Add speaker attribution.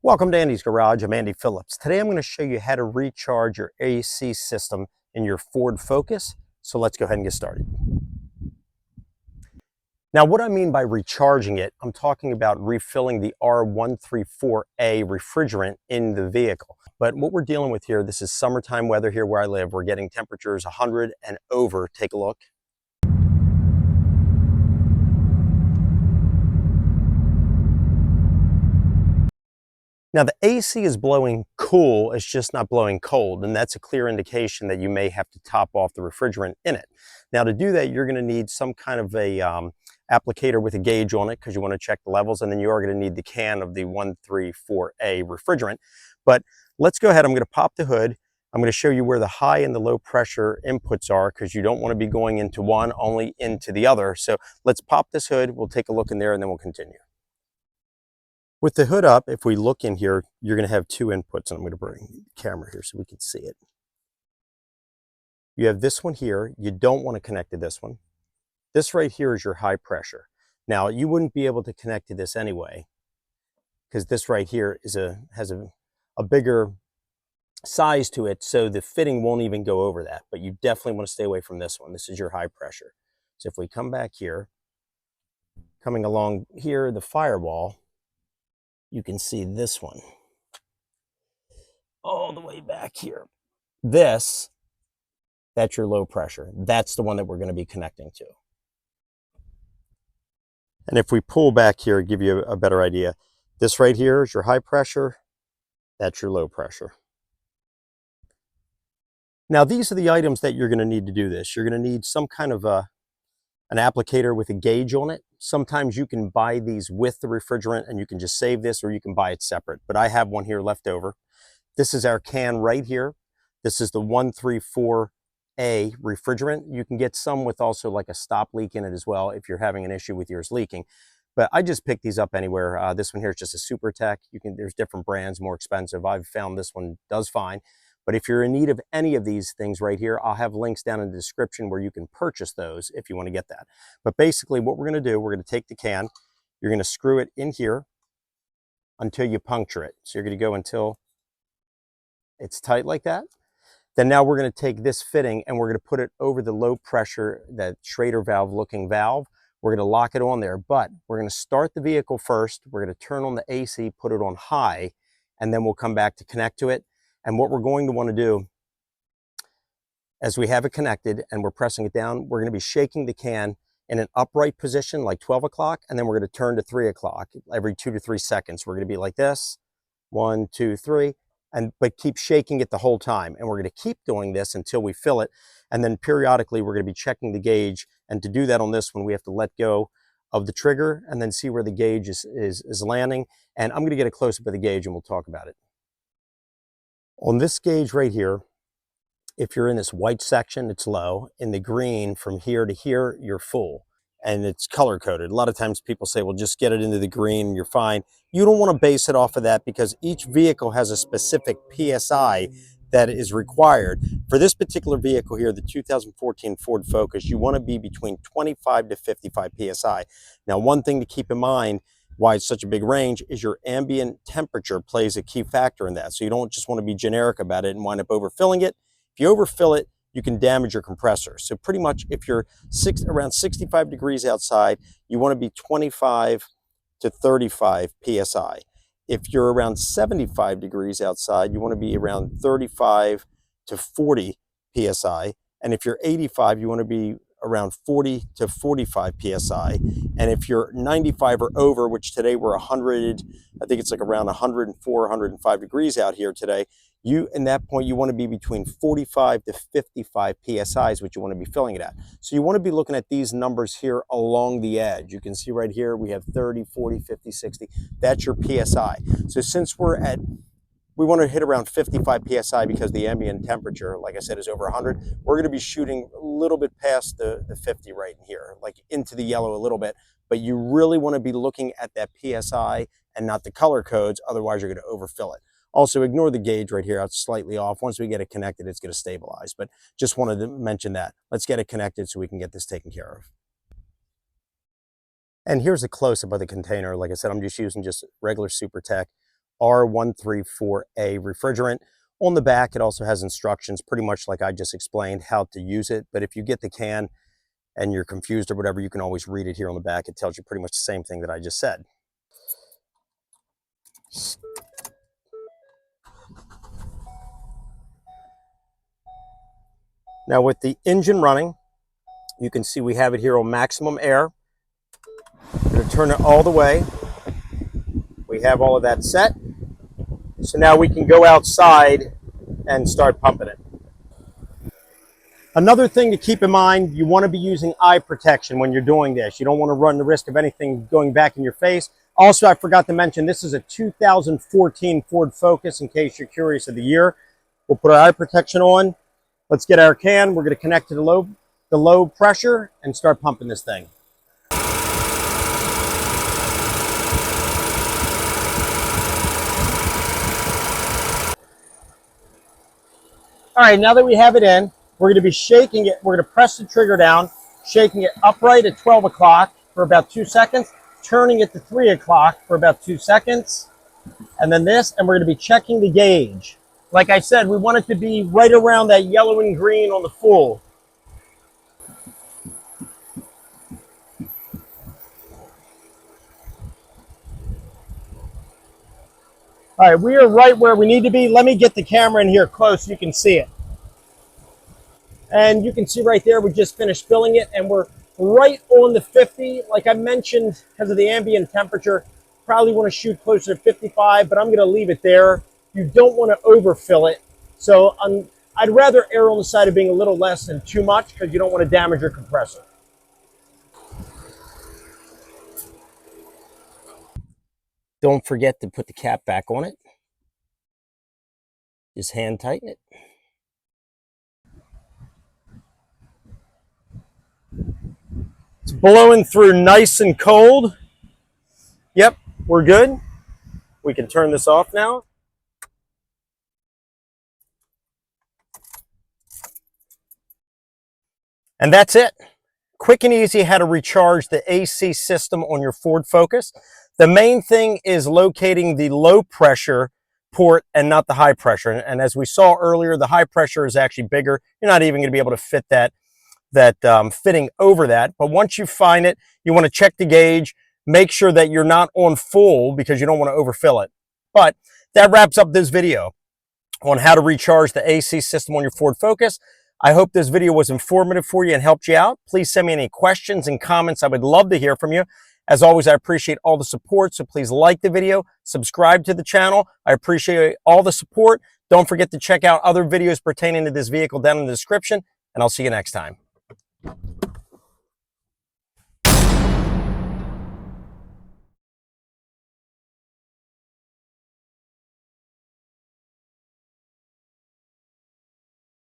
Speaker 1: Welcome to Andy's Garage. I'm Andy Phillips. Today I'm going to show you how to recharge your AC system in your Ford Focus. So let's go ahead and get started. Now what I mean by recharging it, I'm talking about refilling the R134A refrigerant in the vehicle. But what we're dealing with here, this is summertime weather here where I live. We're getting temperatures 100 and over. Take a look. Now the AC is blowing cool, it's just not blowing cold, and that's a clear indication that you may have to top off the refrigerant in it. Now to do that, you're going to need some kind of a applicator with a gauge on it because you want to check the levels, and then you are going to need the can of the 134A refrigerant. But let's go ahead, I'm going to pop the hood. I'm going to show you where the high and the low pressure inputs are because you don't want to be going into one, only into the other. So let's pop this hood, we'll take a look in there, and then we'll continue. With the hood up, if we look in here, you're going to have two inputs, and I'm going to bring the camera here so we can see it. You have this one here. You don't want to connect to this one. This right here is your high pressure. Now, you wouldn't be able to connect to this anyway because this right here is has a bigger size to it, so the fitting won't even go over that. But you definitely want to stay away from this one. This is your high pressure. So if we come back here, coming along here, the firewall, you can see this one all the way back here. That's your low pressure. That's the one that we're going to be connecting to. And if we pull back here, give you a better idea. This right here is your high pressure. That's your low pressure. Now, these are the items that you're going to need to do this. You're going to need some kind of an applicator with a gauge on it. Sometimes you can buy these with the refrigerant and you can just save this, or you can buy it separate. But I have one here left over. This is our can right here. This is the 134A refrigerant. You can get some with also like a stop leak in it as well if you're having an issue with yours leaking. But I just picked these up anywhere. This one here is just a Super Tech. There's different brands, more expensive. I've found this one does fine. But if you're in need of any of these things right here, I'll have links down in the description where you can purchase those if you want to get that. But basically what we're going to do, we're going to take the can, you're going to screw it in here until you puncture it. So you're going to go until it's tight like that. Then now we're going to take this fitting and we're going to put it over the low pressure, that Schrader valve looking valve. We're going to lock it on there, but we're going to start the vehicle first. We're going to turn on the AC, put it on high, and then we'll come back to connect to it. And what we're going to want to do, as we have it connected and we're pressing it down, we're going to be shaking the can in an upright position like 12 o'clock, and then we're going to turn to 3 o'clock every 2 to 3 seconds. We're going to be like this, 1, 2, 3, but keep shaking it the whole time. And we're going to keep doing this until we fill it. And then periodically we're going to be checking the gauge. And to do that on this one, we have to let go of the trigger and then see where the gauge is landing. And I'm going to get a close-up of the gauge and we'll talk about it. On this gauge right here, if you're in this white section, it's low. In the green, from here to here, you're full. And it's color coded. A lot of times people say, well, just get it into the green and you're fine. You don't want to base it off of that because each vehicle has a specific PSI that is required. For this particular vehicle here, the 2014 Ford Focus, you want to be between 25 to 55 PSI. Now, one thing to keep in mind, why it's such a big range, is your ambient temperature plays a key factor in that. So you don't just want to be generic about it and wind up overfilling it. If you overfill it, you can damage your compressor. So pretty much if you're around 65 degrees outside, you want to be 25 to 35 PSI. If you're around 75 degrees outside, you want to be around 35 to 40 PSI. And if you're 85, you want to be around 40 to 45 PSI. And if you're 95 or over, which today we're 100, I think it's like around 104, 105 degrees out here today, in that point, you want to be between 45 to 55 PSI is what you want to be filling it at. So you want to be looking at these numbers here along the edge. You can see right here, we have 30, 40, 50, 60. That's your PSI. So since we want to hit around 55 PSI because the ambient temperature, like I said, is over 100. We're going to be shooting a little bit past the 50 right in here, like into the yellow a little bit. But you really want to be looking at that PSI and not the color codes. Otherwise, you're going to overfill it. Also, ignore the gauge right here. It's slightly off. Once we get it connected, it's going to stabilize. But just wanted to mention that. Let's get it connected so we can get this taken care of. And here's a close-up of the container. Like I said, I'm just using regular Super Tech. R134A refrigerant. On the back, it also has instructions, pretty much like I just explained, how to use it. But if you get the can and you're confused or whatever, you can always read it here on the back. It tells you pretty much the same thing that I just said. Now with the engine running, you can see we have it here on maximum air. I'm going to turn it all the way. We have all of that set. So now we can go outside and start pumping it. Another thing to keep in mind, you want to be using eye protection when you're doing this. You don't want to run the risk of anything going back in your face. Also, I forgot to mention, this is a 2014 Ford Focus, in case you're curious of the year. We'll put our eye protection on. Let's get our can. We're going to connect to the low pressure and start pumping this thing. All right, now that we have it in, we're going to be shaking it. We're going to press the trigger down, shaking it upright at 12 o'clock for about 2 seconds, turning it to 3 o'clock for about 2 seconds, and then this, and we're going to be checking the gauge. Like I said, we want it to be right around that yellow and green on the full. All right, we are right where we need to be. Let me get the camera in here close so you can see it. And you can see right there, we just finished filling it, and we're right on the 50. Like I mentioned, because of the ambient temperature, probably want to shoot closer to 55, but I'm going to leave it there. You don't want to overfill it. So I'd rather err on the side of being a little less than too much, because you don't want to damage your compressor. Don't forget to put the cap back on it. Just hand tighten it. It's blowing through nice and cold. Yep, we're good. We can turn this off now. And that's it. Quick and easy how to recharge the AC system on your Ford Focus. The main thing is locating the low pressure port and not the high pressure. And as we saw earlier, the high pressure is actually bigger. You're not even going to be able to fit that fitting over that. But once you find it, you want to check the gauge, make sure that you're not on full because you don't want to overfill it. But that wraps up this video on how to recharge the AC system on your Ford Focus. I hope this video was informative for you and helped you out. Please send me any questions and comments. I would love to hear from you. As always, I appreciate all the support, so please like the video, subscribe to the channel. I appreciate all the support. Don't forget to check out other videos pertaining to this vehicle down in the description, and I'll see you next time.